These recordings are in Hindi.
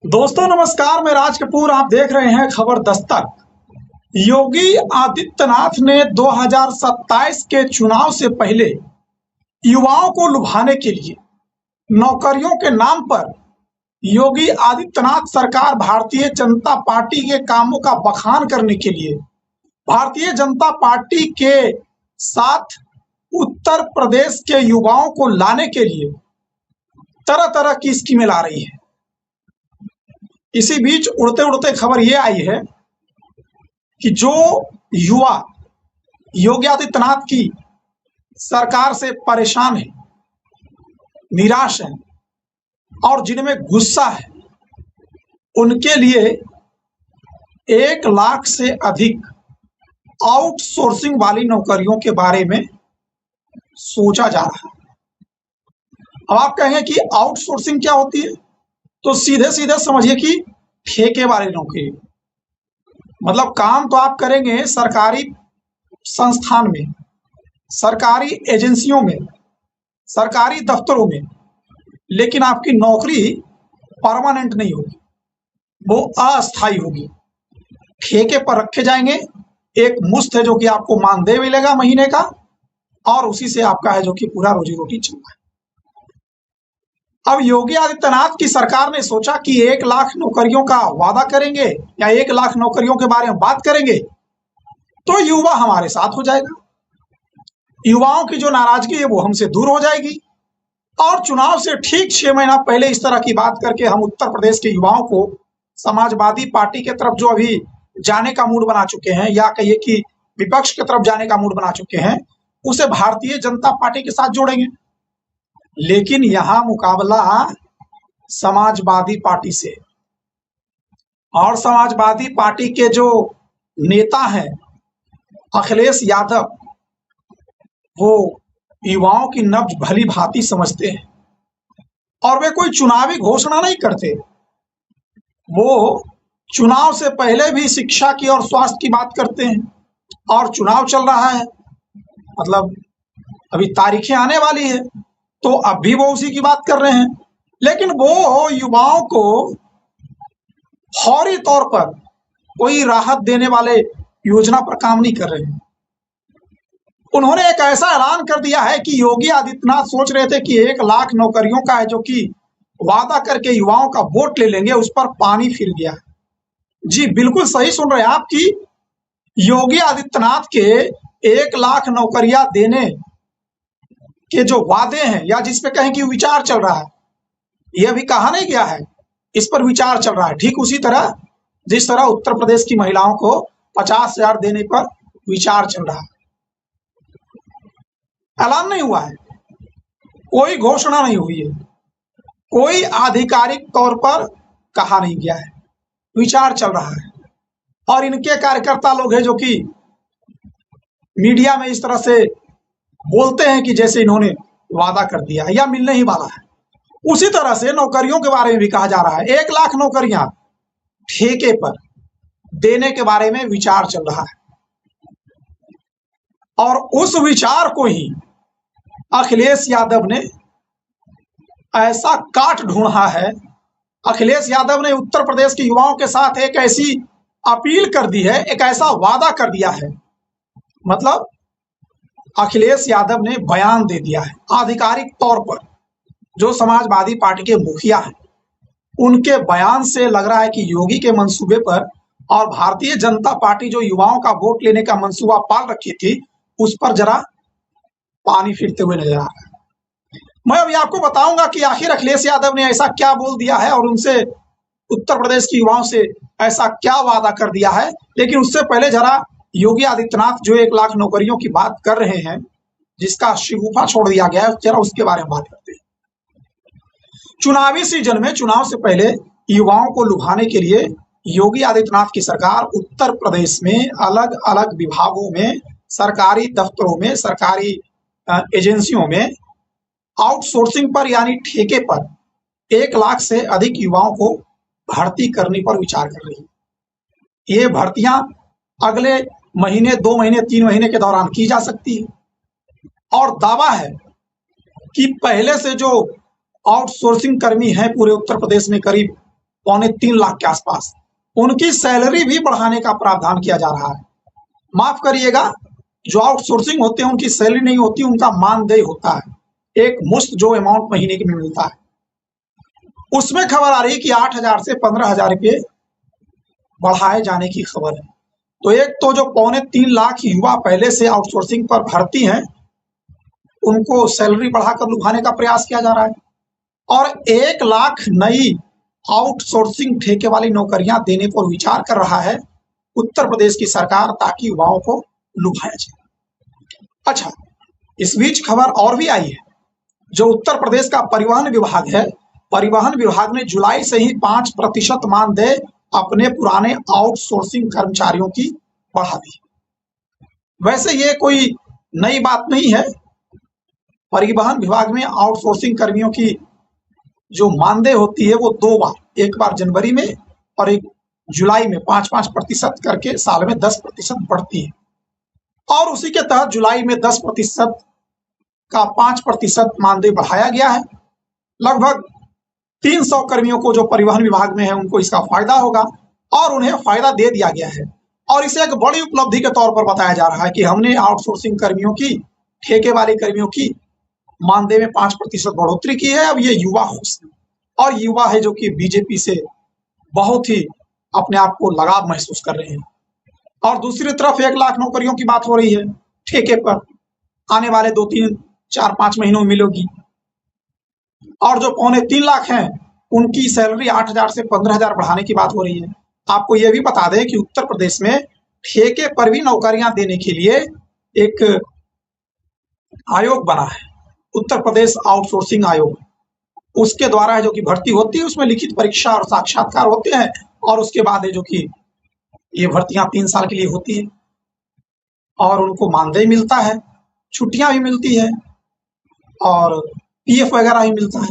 दोस्तों नमस्कार, मैं राज कपूर। आप देख रहे हैं खबर दस्तक। योगी आदित्यनाथ ने 2027 के चुनाव से पहले युवाओं को लुभाने के लिए नौकरियों के नाम पर योगी आदित्यनाथ सरकार भारतीय जनता पार्टी के कामों का बखान करने के लिए भारतीय जनता पार्टी के साथ उत्तर प्रदेश के युवाओं को लाने के लिए तरह तरह की स्कीमें ला रही है। इसी बीच उड़ते उड़ते खबर ये आई है कि जो युवा योगी आदित्यनाथ की सरकार से परेशान है, निराश है और जिनमें गुस्सा है, उनके लिए 1 लाख से अधिक आउटसोर्सिंग वाली नौकरियों के बारे में सोचा जा रहा है। अब आप कहेंगे कि आउटसोर्सिंग क्या होती है, तो सीधे सीधे समझिए कि ठेके वाली नौकरी। मतलब काम तो आप करेंगे सरकारी संस्थान में, सरकारी एजेंसियों में, सरकारी दफ्तरों में, लेकिन आपकी नौकरी परमानेंट नहीं होगी, वो अस्थायी होगी। ठेके पर रखे जाएंगे, एक मुश्त है जो कि आपको मानदेय मिलेगा महीने का, और उसी से आपका है जो कि पूरा रोजी रोटी चल रहा है। अब योगी आदित्यनाथ की सरकार ने सोचा कि 1 लाख नौकरियों का वादा करेंगे या 1 लाख नौकरियों के बारे में बात करेंगे तो युवा हमारे साथ हो जाएगा, युवाओं की जो नाराजगी है वो हमसे दूर हो जाएगी। और चुनाव से ठीक 6 महीना पहले इस तरह की बात करके हम उत्तर प्रदेश के युवाओं को समाजवादी पार्टी के तरफ जो अभी जाने का मूड बना चुके हैं, या कहिए कि विपक्ष की तरफ जाने का मूड बना चुके हैं, उसे भारतीय जनता पार्टी के साथ जोड़ेंगे। लेकिन यहां मुकाबला समाजवादी पार्टी से, और समाजवादी पार्टी के जो नेता हैं अखिलेश यादव, वो युवाओं की नब्ज भली भांति समझते हैं और वे कोई चुनावी घोषणा नहीं करते। वो चुनाव से पहले भी शिक्षा की और स्वास्थ्य की बात करते हैं, और चुनाव चल रहा है, मतलब अभी तारीखें आने वाली है, तो अब भी वो उसी की बात कर रहे हैं। लेकिन वो युवाओं को फौरी तौर पर कोई राहत देने वाले योजना पर काम नहीं कर रहे हैं। उन्होंने एक ऐसा ऐलान कर दिया है कि योगी आदित्यनाथ सोच रहे थे कि 1 लाख नौकरियों का है जो कि वादा करके युवाओं का वोट ले लेंगे, उस पर पानी फिर गया। जी बिल्कुल सही सुन रहे हैं आप कि योगी आदित्यनाथ के 1 लाख नौकरियां देने के जो वादे हैं, या जिस पे कहें कि विचार चल रहा है, ये अभी कहा नहीं गया है, इस पर विचार चल रहा है। ठीक उसी तरह जिस तरह उत्तर प्रदेश की महिलाओं को 50,000 देने पर विचार चल रहा है, ऐलान नहीं हुआ है, कोई घोषणा नहीं हुई है, कोई आधिकारिक तौर पर कहा नहीं गया है, विचार चल रहा है। और इनके कार्यकर्ता लोग हैं जो कि मीडिया में इस तरह से बोलते हैं कि जैसे इन्होंने वादा कर दिया है या मिलने ही वाला है। उसी तरह से नौकरियों के बारे में भी कहा जा रहा है, 1 लाख नौकरियां ठेके पर देने के बारे में विचार चल रहा है, और उस विचार को ही अखिलेश यादव ने ऐसा काट ढूंढा है। अखिलेश यादव ने उत्तर प्रदेश के युवाओं के साथ एक ऐसी अपील कर दी है, एक ऐसा वादा कर दिया है, मतलब अखिलेश यादव ने बयान दे दिया है आधिकारिक तौर पर। जो समाजवादी पार्टी के मुखिया हैं, उनके बयान से लग रहा है कि योगी के मंसूबे पर और भारतीय जनता पार्टी जो युवाओं का वोट लेने का मंसूबा पाल रखी थी, उस पर जरा पानी फिरते हुए नजर आ रहा है। मैं अभी आपको बताऊंगा कि आखिर अखिलेश यादव ने ऐसा क्या बोल दिया है और उनसे उत्तर प्रदेश के युवाओं से ऐसा क्या वादा कर दिया है। लेकिन उससे पहले जरा योगी आदित्यनाथ जो 1 लाख नौकरियों की बात कर रहे हैं, जिसका शिगुफा छोड़ दिया गया है, जरा उसके बारे में बात करते हैं। चुनावी सीजन में, चुनाव से पहले युवाओं को लुभाने के लिए योगी आदित्यनाथ की सरकार उत्तर प्रदेश में अलग अलग विभागों में, सरकारी दफ्तरों में, सरकारी एजेंसियों में आउटसोर्सिंग पर यानी ठेके पर 1 लाख से अधिक युवाओं को भर्ती करने पर विचार कर रही है। ये भर्तियां अगले महीने, 2 महीने, 3 महीने के दौरान की जा सकती है, और दावा है कि पहले से जो आउटसोर्सिंग कर्मी हैं पूरे उत्तर प्रदेश में करीब 3.25 लाख के आसपास, उनकी सैलरी भी बढ़ाने का प्रावधान किया जा रहा है। माफ करिएगा, जो आउटसोर्सिंग होते हैं उनकी सैलरी नहीं होती, उनका मानदेय होता है, एक मुश्त जो अमाउंट महीने की मिलता है। उसमें खबर आ रही कि 8,000 से 15,000 रुपये बढ़ाए जाने की खबर है। तो एक तो जो 3.25 लाख युवा पहले से आउटसोर्सिंग पर भर्ती हैं, उनको सैलरी बढ़ाकर लुभाने का प्रयास किया जा रहा है, और 1 लाख नई आउटसोर्सिंग ठेके वाली नौकरियां देने पर विचार कर रहा है उत्तर प्रदेश की सरकार, ताकि युवाओं को लुभाया जाए। अच्छा, इस बीच खबर और भी आई है, जो उत्तर प्रदेश का परिवहन विभाग है, परिवहन विभाग ने जुलाई से ही 5% मानदेय अपने पुराने आउटसोर्सिंग कर्मचारियों की बढ़ा दी। वैसे ये कोई नई बात नहीं है। परिवहन विभाग में आउटसोर्सिंग कर्मियों की जो मानदेय होती है वो 2 बार, एक बार जनवरी में और एक जुलाई में 5-5% करके साल में 10% बढ़ती है, और उसी के तहत जुलाई में 10% का 5% मानदेय बढ़ाया गया है। लगभग 300 कर्मियों को जो परिवहन विभाग में है उनको इसका फायदा होगा, और उन्हें फायदा दे दिया गया है, और इसे एक बड़ी उपलब्धि के तौर पर बताया जा रहा है कि हमने आउटसोर्सिंग कर्मियों की, ठेके वाले कर्मियों की मानदेय में 5% बढ़ोतरी की है। अब ये युवा खुश हैं, और युवा है जो कि बीजेपी से बहुत ही अपने आप को लगाव महसूस कर रहे हैं। और दूसरी तरफ 1 लाख नौकरियों की बात हो रही है ठेके पर, आने वाले 2-3-4-5 महीनों में मिलेगी, और जो 3.25 लाख हैं उनकी सैलरी 8,000 से 15,000 बढ़ाने की बात हो रही है। आपको यह भी बता दें कि उत्तर प्रदेश में ठेके पर भी नौकरियां देने के लिए एक आयोग बना है, उत्तर प्रदेश आउटसोर्सिंग आयोग। उसके द्वारा है जो कि भर्ती होती है, उसमें लिखित परीक्षा और साक्षात्कार होते हैं, और उसके बाद है जो कि ये भर्तियां 3 साल के लिए होती है, और उनको मानदेय मिलता है, छुट्टियां भी मिलती है, और पीएफ वगैरह भी मिलता है।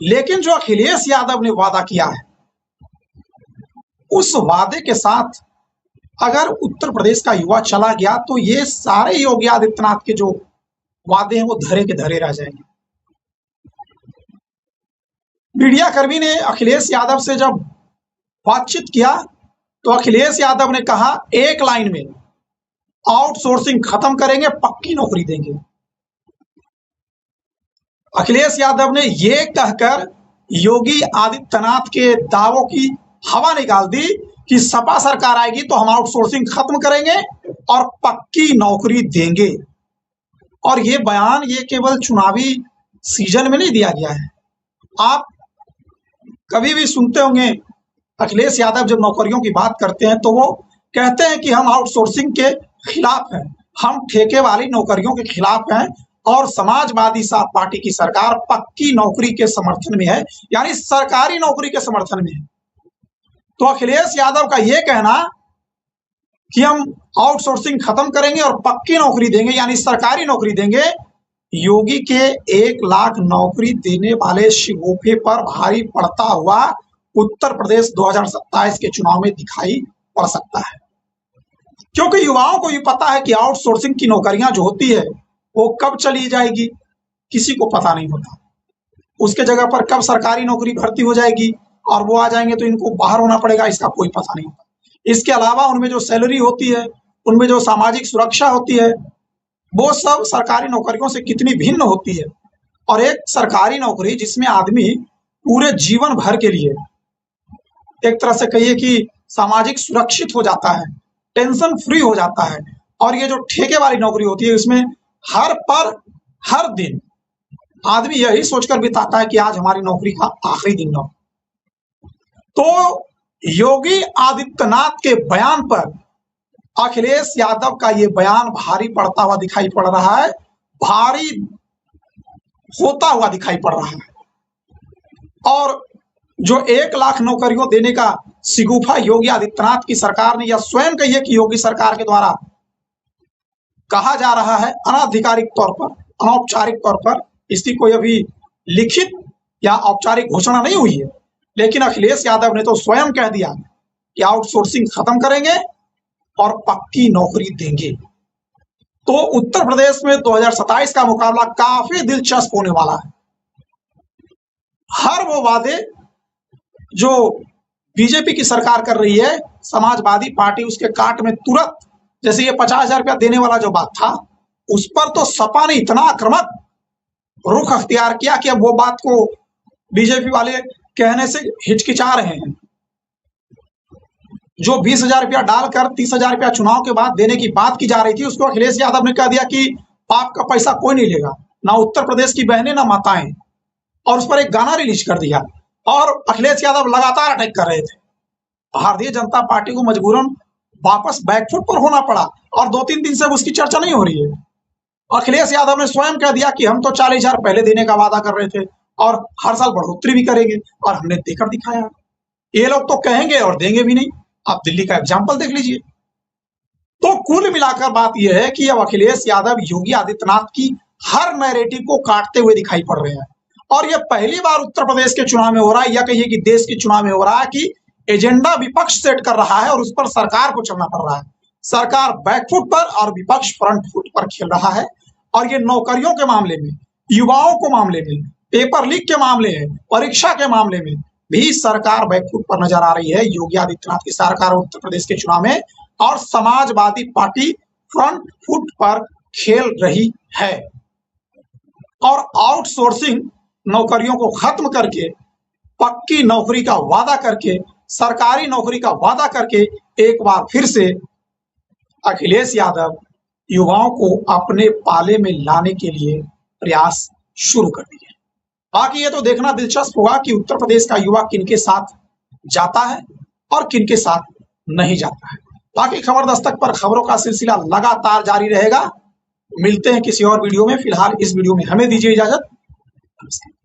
लेकिन जो अखिलेश यादव ने वादा किया है, उस वादे के साथ अगर उत्तर प्रदेश का युवा चला गया तो ये सारे योगी आदित्यनाथ के जो वादे हैं वो धरे के धरे रह जाएंगे। मीडिया कर्मी ने अखिलेश यादव से जब बातचीत किया तो अखिलेश यादव ने कहा, एक लाइन में आउटसोर्सिंग खत्म करेंगे, पक्की नौकरी देंगे। अखिलेश यादव ने यह कहकर योगी आदित्यनाथ के दावों की हवा निकाल दी कि सपा सरकार आएगी तो हम आउटसोर्सिंग खत्म करेंगे और पक्की नौकरी देंगे। और ये बयान ये केवल चुनावी सीजन में नहीं दिया गया है। आप कभी भी सुनते होंगे अखिलेश यादव जब नौकरियों की बात करते हैं तो वो कहते हैं कि हम आउटसोर्सिंग के खिलाफ हैं, हम ठेके वाली नौकरियों के खिलाफ हैं, और समाजवादी पार्टी की सरकार पक्की नौकरी के समर्थन में है, यानी सरकारी नौकरी के समर्थन में है। तो अखिलेश यादव का यह कहना कि हम आउटसोर्सिंग खत्म करेंगे और पक्की नौकरी देंगे, यानी सरकारी नौकरी देंगे, योगी के 1 लाख नौकरी देने वाले शिगोफे पर भारी पड़ता हुआ उत्तर प्रदेश 2027 के चुनाव में दिखाई पड़ सकता है। क्योंकि युवाओं को ये पता है कि आउटसोर्सिंग की नौकरियां जो होती है वो कब चली जाएगी, किसी को पता नहीं होता। उसके जगह पर कब सरकारी नौकरी भर्ती हो जाएगी और वो आ जाएंगे तो इनको बाहर होना पड़ेगा, इसका कोई पता नहीं होता। इसके अलावा उनमें जो सैलरी होती है, उनमें जो सामाजिक सुरक्षा होती है, वो सब सरकारी नौकरियों से कितनी भिन्न होती है। और एक सरकारी नौकरी जिसमें आदमी पूरे जीवन भर के लिए एक तरह से कहिए कि सामाजिक सुरक्षित हो जाता है, टेंशन फ्री हो जाता है। और ये जो ठेके वाली नौकरी होती है इसमें हर दिन आदमी यही सोचकर बिताता है कि आज हमारी नौकरी का आखिरी दिन हो। तो योगी आदित्यनाथ के बयान पर अखिलेश यादव का ये बयान भारी पड़ता हुआ दिखाई पड़ रहा है, भारी होता हुआ दिखाई पड़ रहा है। और जो 1 लाख नौकरियों देने का शिगुफा योगी आदित्यनाथ की सरकार ने, या स्वयं कहिए कि योगी सरकार के द्वारा कहा जा रहा है अनाधिकारिक तौर पर, अनौपचारिक तौर पर, इसकी कोई अभी लिखित या औपचारिक घोषणा नहीं हुई है, लेकिन अखिलेश यादव ने तो स्वयं कह दिया कि आउटसोर्सिंग खत्म करेंगे और पक्की नौकरी देंगे। तो उत्तर प्रदेश में 2027 का मुकाबला काफी दिलचस्प होने वाला है। हर वो वादे जो बीजेपी की सरकार कर रही है, समाजवादी पार्टी उसके काट में तुरंत, जैसे ये 50,000 रुपया देने वाला जो बात था, उस पर तो सपा ने इतना आक्रामक रुख अख्तियार किया कि अब वो बात को बीजेपी वाले कहने से हिचकिचा रहे हैं। जो 20,000 रुपया डालकर 30,000 रुपया चुनाव के बाद देने की बात की जा रही थी, उसको अखिलेश यादव ने कह दिया कि आपका पैसा कोई नहीं लेगा, ना उत्तर प्रदेश की बहनें ना माताएं, और उस पर एक गाना रिलीज कर दिया। और अखिलेश यादव लगातार अटैक कर रहे थे। भारतीय जनता पार्टी को मजबूरन वापस बैकफुट पर होना पड़ा और 2-3 दिन से उसकी चर्चा नहीं हो रही है। अखिलेश यादव ने स्वयं कह दिया कि हम तो 40,000 पहले देने का वादा कर रहे थे और हर साल बढ़ोतरी भी करेंगे, और हमने देकर दिखाया। ये लोग तो कहेंगे और देंगे भी नहीं। आप दिल्ली का एग्जाम्पल देख लीजिए। तो कुल मिलाकर बात यह है कि अब अखिलेश यादव योगी आदित्यनाथ की हर नैरेटिव को काटते हुए दिखाई पड़ रहे हैं, और यह पहली बार उत्तर प्रदेश के चुनाव में हो रहा है, या कहिए कि देश के चुनाव में हो रहा है कि एजेंडा विपक्ष सेट कर रहा है और उस पर सरकार को चलना पड़ रहा है। सरकार बैकफुट पर और विपक्ष फ्रंट फुट पर खेल रहा है। और ये नौकरियों के मामले में, युवाओं को मामले में, पेपर लीक के मामले में, परीक्षा के मामले में भी सरकार बैकफुट पर नजर आ रही है योगी आदित्यनाथ की सरकार उत्तर प्रदेश के चुनाव में, और समाजवादी पार्टी फ्रंट फुट पर खेल रही है। और आउटसोर्सिंग नौकरियों को खत्म करके, पक्की नौकरी का वादा करके, सरकारी नौकरी का वादा करके एक बार फिर से अखिलेश यादव युवाओं को अपने पाले में लाने के लिए प्रयास शुरू कर दिए। बाकी ये तो देखना दिलचस्प होगा कि उत्तर प्रदेश का युवा किनके साथ जाता है और किनके साथ नहीं जाता है। बाकी खबर दस्तक पर खबरों का सिलसिला लगातार जारी रहेगा। मिलते हैं किसी और वीडियो में। फिलहाल इस वीडियो में हमें दीजिए इजाजत। नमस्कार।